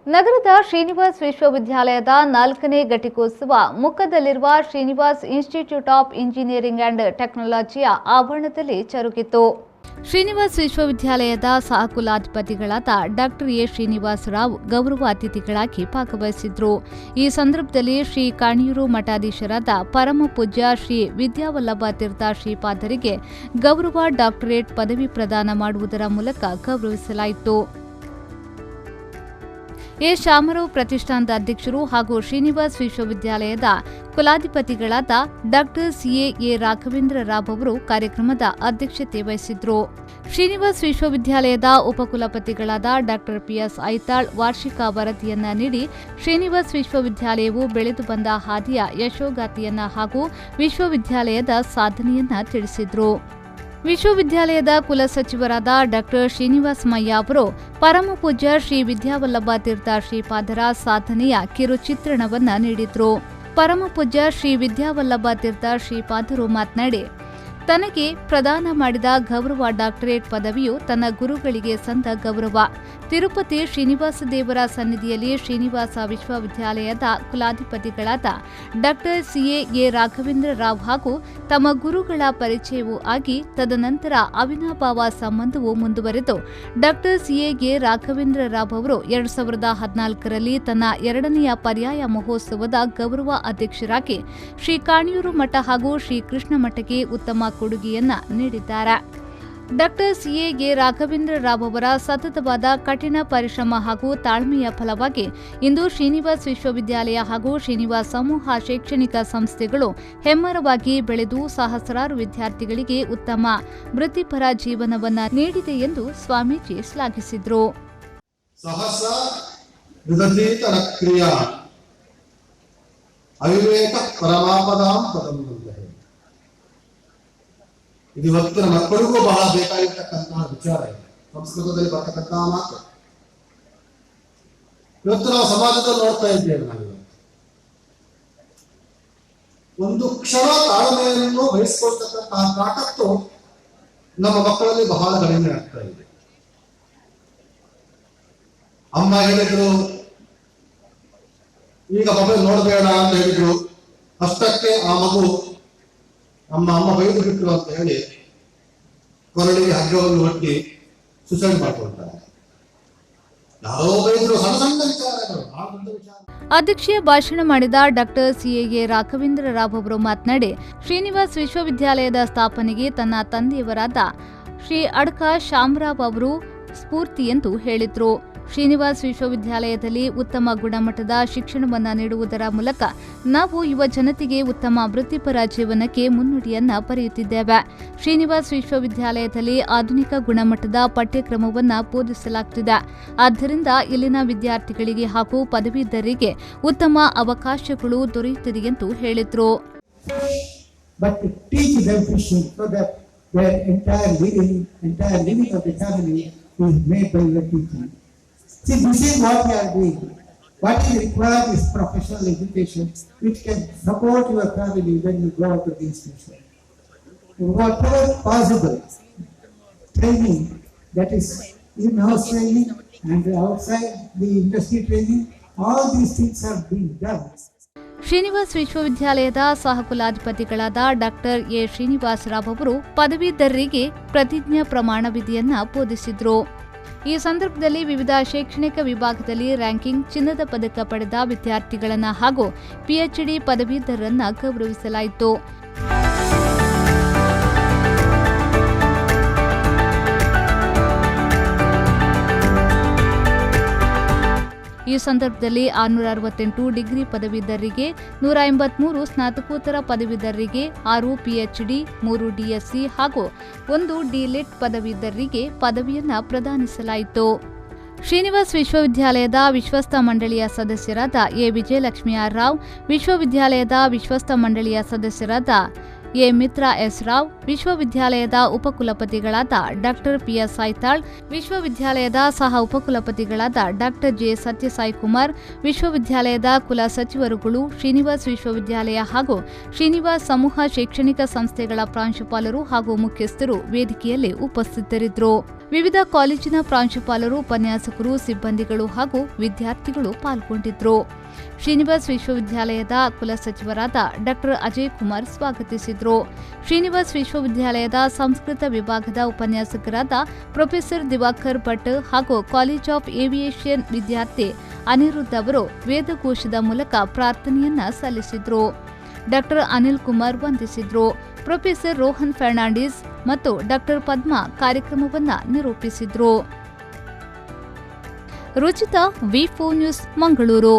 ನಗರದ ಶ್ರೀನಿವಾಸ್ ವಿಶ್ವವಿದ್ಯಾಲಯದ 4ನೇ ಘಟಿಕೋತ್ಸವ ಮುಖದಲ್ಲಿರುವ Srinivas institute of engineering and ಟೆಕ್ನಾಲಜಿಯ ಆವರಣದಲ್ಲಿ ಜರುಗಿತು. ಶ್ರೀನಿವಾಸ್ ವಿಶ್ವವಿದ್ಯಾಲಯದ ಸಹಕುಲಾಧಿಪತಿಗಳಾದ ಡಾಕ್ಟರ್ ಎ ಶ್ರೀನಿವಾಸ ರಾವ್ ಗೌರವ ಅತಿಥಿಗಳಾಗಿ ಭಾಗವಹಿಸಿದ್ರು. ಈ ಸಂದರ್ಭದಲ್ಲಿ ಶ್ರೀ ಕಾಣಿಯೂರು ಮಠಾಧೀಶರಾದ ಪರಮ ಪೂಜ್ಯ ಶ್ರೀ ವಿದ್ಯಾವಲ್ಲಭ ತೀರ್ಥ ಶ್ರೀಪಾದರಿಗೆ ಗೌರವ ಡಾಕ್ಟರೇಟ್ ಪದವಿ ಪ್ರದಾನ ಮಾಡುವುದರ ಮೂಲಕ ಗೌರವಿಸಲಾಯಿತು. ಎ ಶಾಮರಾವ್ ಪ್ರತಿಷ್ಠಾನದ ಅಧ್ಯಕ್ಷರು ಹಾಗೂ ಶ್ರೀನಿವಾಸ್ ವಿಶ್ವವಿದ್ಯಾಲಯದ ಕುಲಾಧಿಪತಿಗಳಾದ ಡಾಕ್ಟರ್ ಎ ರಾಘವೇಂದ್ರ ರಾವ್ ಅವರು ಕಾರ್ಯಕ್ರಮದ ಅಧ್ಯಕ್ಷತೆ ವಹಿಸಿದ್ರು. ಶ್ರೀನಿವಾಸ್ ವಿಶ್ವವಿದ್ಯಾಲಯದ ಉಪಕುಲಪತಿಗಳಾದ ಡಾಕ್ಟರ್ ಪಿಎಸ್ ಐತಾಳ್ ವಾರ್ಷಿಕ ವರದಿಯನ್ನ ನೀಡಿ ಶ್ರೀನಿವಾಸ್ ವಿಶ್ವವಿದ್ಯಾಲಯವು ಬೆಳೆದು ಬಂದ ಹಾದಿಯ ಯಶೋಗಾಥೆಯನ್ನ ಹಾಗೂ ವಿಶ್ವವಿದ್ಯಾಲಯದ ಸಾಧನೆಯನ್ನ ತಿಳಿಸಿದ್ರು. ವಿಶ್ವವಿದ್ಯಾಲಯದ ಕುಲಸಚಿವರಾದ ಡಾಕ್ಟರ್ ಶ್ರೀನಿವಾಸ ಮಯ್ಯ ಅವರು ಪರಮ ಪೂಜ್ಯ ಶ್ರೀ ವಿದ್ಯಾವಲ್ಲಭ ತೀರ್ಥ ಶ್ರೀಪಾದರ ಸಾಧನೆಯ ಕಿರುಚಿತ್ರಣವನ್ನ ನೀಡಿದ್ರು. ಪರಮ ಪೂಜ್ಯ ಶ್ರೀ ವಿದ್ಯಾವಲ್ಲಭ ತೀರ್ಥ ಶ್ರೀಪಾದರು ಮಾತನಾಡಿ, ತನಗೆ ಪ್ರದಾನ ಮಾಡಿದ ಗೌರವ ಡಾಕ್ಟರೇಟ್ ಪದವಿಯು ತನ್ನ ಗುರುಗಳಿಗೆ ಸಂದ ಗೌರವ. ತಿರುಪತಿ ಶ್ರೀನಿವಾಸ ದೇವರ ಸನ್ನಿಧಿಯಲ್ಲಿ ಶ್ರೀನಿವಾಸ ವಿಶ್ವವಿದ್ಯಾಲಯದ ಕುಲಾಧಿಪತಿಗಳಾದ ಡಾಕ್ಟರ್ ಎ ರಾಘವೇಂದ್ರ ರಾವ್ ಹಾಗೂ ತಮ್ಮ ಗುರುಗಳ ಪರಿಚಯವೂ ಆಗಿ ತದನಂತರ ಅವಿನಾಭಾವ ಸಂಬಂಧವು ಮುಂದುವರೆದು ಡಾಕ್ಟರ್ ಎ ರಾಘವೇಂದ್ರ ರಾವ್ ಅವರು 2014ರಲ್ಲಿ ತನ್ನ 2ನೆಯ ಪರ್ಯಾಯ ಮಹೋತ್ಸವದ ಗೌರವ ಅಧ್ಯಕ್ಷರಾಗಿ ಶ್ರೀ ಕಾಣಿಯೂರು ಮಠ ಹಾಗೂ ಶ್ರೀ ಕೃಷ್ಣ ಮಠಕ್ಕೆ ಉತ್ತಮ ಕೊಡುಗೆಯನ್ನ ನೀಡಿದ್ದಾರೆ. ಡಾಕ್ಟರ್ ಎ ರಾಘವೇಂದ್ರ ರಾವ್ ಅವರ ಸತತವಾದ ಕಠಿಣ ಪರಿಶ್ರಮ ಹಾಗೂ ತಾಳ್ಮೆಯ ಫಲವಾಗಿ ಇಂದು ಶ್ರೀನಿವಾಸ್ ವಿಶ್ವವಿದ್ಯಾಲಯ ಹಾಗೂ ಶ್ರೀನಿವಾಸ್ ಸಮೂಹ ಶೈಕ್ಷಣಿಕ ಸಂಸ್ಥೆಗಳು ಹೆಮ್ಮರವಾಗಿ ಬೆಳೆದು ಸಹಸ್ರಾರು ವಿದ್ಯಾರ್ಥಿಗಳಿಗೆ ಉತ್ತಮ ವೃತ್ತಿಪರ ಜೀವನವನ್ನ ನೀಡಿದೆ ಎಂದು ಸ್ವಾಮೀಜಿ ಶ್ಲಾಘಿಸಿದರು. ಇದು ಇವತ್ತಿನ ಮಕ್ಕಳಿಗೂ ಬಹಳ ಬೇಕಾಗಿರ್ತಕ್ಕಂತಹ ವಿಚಾರ ಇದೆ. ಸಂಸ್ಕೃತದಲ್ಲಿ ಬರ್ತಕ್ಕಂತಹ ಮಾತು ಇವತ್ತು ನಾವು ಸಮಾಜದಲ್ಲಿ ನೋಡ್ತಾ ಇದ್ದೇವೆ. ನಾವು ಒಂದು ಕ್ಷಣ ತಾಳ್ಮೆಯನ್ನು ವಹಿಸಿಕೊಳ್ತಕ್ಕಂತಹ ತಾಕತ್ತು ನಮ್ಮ ಮಕ್ಕಳಲ್ಲಿ ಬಹಳ ಕಡಿಮೆ ಆಗ್ತಾ ಇದೆ. ಅಮ್ಮ ಹೇಳಿದ್ರು, ಈಗ ಮೊಬೈಲ್ ನೋಡಬೇಡ ಅಂತ ಹೇಳಿದ್ರು, ಅಷ್ಟಕ್ಕೆ ಆ ಮಗು ಅಮ್ಮ ಬೈದು ಬಿಟ್ಟರು ಅಂತ ಹೇಳಿ ಕೊರಳಿಗೆ ಹಗ್ಗವನ್ನು ಒಟ್ಟಿ ಸುಸೈಡ್ ಮಾಡ್ಕೊಳ್ತಾರೆ. ಯಾರೋ ಬೈದ್ರು, ಸಣ್ಣ ಸಣ್ಣ ವಿಚಾರಗಳು, ಬಹಳ ದೊಡ್ಡ ವಿಚಾರ. ಅಧ್ಯಕ್ಷೀಯ ಭಾಷಣ ಮಾಡಿದ ಡಾಕ್ಟರ್ ಎ ರಾಘವೇಂದ್ರ ರಾವ್ ಅವರು ಮಾತನಾಡಿ, ಶ್ರೀನಿವಾಸ್ ವಿಶ್ವವಿದ್ಯಾಲಯದ ಸ್ಥಾಪನೆಗೆ ತನ್ನ ತಂದೆಯವರಾದ ಶ್ರೀ ಅಡ್ಕ ಶಾಮರಾವ್ ಅವರು ಸ್ಫೂರ್ತಿ ಎಂದು ಹೇಳಿದ್ರು. ಶ್ರೀನಿವಾಸ್ ವಿಶ್ವವಿದ್ಯಾಲಯದಲ್ಲಿ ಉತ್ತಮ ಗುಣಮಟ್ಟದ ಶಿಕ್ಷಣವನ್ನ ನೀಡುವುದರ ಮೂಲಕ ನಾವು ಯುವ ಜನತೆಗೆ ಉತ್ತಮ ವೃತ್ತಿಪರ ಜೀವನಕ್ಕೆ ಮುನ್ನುಡಿಯನ್ನ ಬರೆಯುತ್ತಿದ್ದೇವೆ. ಶ್ರೀನಿವಾಸ್ ವಿಶ್ವವಿದ್ಯಾಲಯದಲ್ಲಿ ಆಧುನಿಕ ಗುಣಮಟ್ಟದ ಪಠ್ಯಕ್ರಮವನ್ನ ಬೋಧಿಸಲಾಗುತ್ತಿದೆ. ಆದ್ದರಿಂದ ಇಲ್ಲಿನ ವಿದ್ಯಾರ್ಥಿಗಳಿಗೆ ಹಾಗೂ ಪದವೀಧರರಿಗೆ ಉತ್ತಮ ಅವಕಾಶಗಳು ದೊರೆಯುತ್ತದೆ ಎಂದು ಹೇಳಿದರು. See, this is what we are doing. What is required is professional education, which can support your family when you go to the institution. Whatever possible training, that is in-house training and outside the industry training, all these things are being done. Srinivas ವಿಶ್ವವಿದ್ಯಾಲಯದ ಸಹಕುಲಾಧಿಪತಿಗಳಾದ doctor A Srinivasa Rao ಅವರು ಪದವೀಧರರಿಗೆ ಪ್ರತಿಜ್ಞಾ ಪ್ರಮಾಣ ವಿಧಿಯನ್ನ ಬೋಧಿಸಿದರು. ಈ ಸಂದರ್ಭದಲ್ಲಿ ವಿವಿಧ ಶೈಕ್ಷಣಿಕ ವಿಭಾಗದಲ್ಲಿ ರ್ಯಾಂಕಿಂಗ್ ಚಿನ್ನದ ಪದಕ ಪಡೆದ ವಿದ್ಯಾರ್ಥಿಗಳನ್ನು ಹಾಗೂ ಪಿಎಚ್ಡಿ ಪದವೀಧರರನ್ನು ಗೌರವಿಸಲಾಯಿತು. ಈ ಸಂದರ್ಭದಲ್ಲಿ 668 ಡಿಗ್ರಿ ಪದವೀಧರರಿಗೆ, 183 ಸ್ನಾತಕೋತ್ತರ ಪದವೀಧರರಿಗೆ, 6 ಪಿಎಚ್ಡಿ, 3 ಡಿಎಸ್ಸಿ ಹಾಗೂ 1 ಡಿಲಿಟ್ ಪದವೀಧರರಿಗೆ ಪದವಿಯನ್ನ ಪ್ರದಾನಿಸಲಾಯಿತು. ಶ್ರೀನಿವಾಸ್ ವಿಶ್ವವಿದ್ಯಾಲಯದ ವಿಶ್ವಸ್ತ ಮಂಡಳಿಯ ಸದಸ್ಯರಾದ ಎ ವಿಜಯಲಕ್ಷ್ಮಿ ಆರ್ ರಾವ್, ವಿಶ್ವವಿದ್ಯಾಲಯದ ವಿಶ್ವಸ್ತ ಮಂಡಳಿಯ ಸದಸ್ಯರಾದ ಎ ಮಿತ್ರ ಎಸ್ ರಾವ್, ವಿಶ್ವವಿದ್ಯಾಲಯದ ಉಪಕುಲಪತಿಗಳಾದ ಡಾಕ್ಟರ್ ಪಿಎಸ್ ಐತಾಳ್, ವಿಶ್ವವಿದ್ಯಾಲಯದ ಸಹ ಉಪಕುಲಪತಿಗಳಾದ ಡಾಕ್ಟರ್ ಜೆ ಸತ್ಯಸಾಯಿ ಕುಮಾರ್, ವಿಶ್ವವಿದ್ಯಾಲಯದ ಕುಲ ಸಚಿವರುಗಳು, ಶ್ರೀನಿವಾಸ್ ವಿಶ್ವವಿದ್ಯಾಲಯ ಹಾಗೂ ಶ್ರೀನಿವಾಸ್ ಸಮೂಹ ಶೈಕ್ಷಣಿಕ ಸಂಸ್ಥೆಗಳ ಪ್ರಾಂಶುಪಾಲರು ಹಾಗೂ ಮುಖ್ಯಸ್ಥರು ವೇದಿಕೆಯಲ್ಲಿ ಉಪಸ್ಥಿತರಿದ್ದರು. ವಿವಿಧ ಕಾಲೇಜಿನ ಪ್ರಾಂಶುಪಾಲರು, ಉಪನ್ಯಾಸಕರು, ಸಿಬ್ಬಂದಿಗಳು ಹಾಗೂ ವಿದ್ಯಾರ್ಥಿಗಳು ಪಾಲ್ಗೊಂಡಿದ್ದರು. ಶ್ರೀನಿವಾಸ್ ವಿಶ್ವವಿದ್ಯಾಲಯದ ಕುಲಸಚಿವರಾದ ಡಾಕ್ಟರ್ ಅಜಯ್ ಕುಮಾರ್ ಸ್ವಾಗತಿಸಿದರು. ಶ್ರೀನಿವಾಸ್ ವಿಶ್ವವಿದ್ಯಾಲಯದ ಸಂಸ್ಕೃತ ವಿಭಾಗದ ಉಪನ್ಯಾಸಕರಾದ ಪ್ರೊಫೆಸರ್ ದಿವಾಕರ್ ಭಟ್ ಹಾಗೂ ಕಾಲೇಜ್ ಆಫ್ ಏವಿಯೇಷನ್ ವಿದ್ಯಾರ್ಥಿ ಅನಿರುದ್ಧ್ ಅವರು ವೇದಘೋಷದ ಮೂಲಕ ಪ್ರಾರ್ಥನೆಯನ್ನ ಸಲ್ಲಿಸಿದರು. ಡಾಕ್ಟರ್ ಅನಿಲ್ ಕುಮಾರ್ ವಂದಿಸಿದರು. ಪ್ರೊಫೆಸರ್ ರೋಹನ್ ಫರ್ನಾಂಡಿಸ್ ಮತ್ತು ಡಾಕ್ಟರ್ ಪದ್ಮಾ ಕಾರ್ಯಕ್ರಮವನ್ನು ನಿರೂಪಿಸಿದರು. ರುಚಿತಾ, ವಿ4 ನ್ಯೂಸ್, ಮಂಗಳೂರು.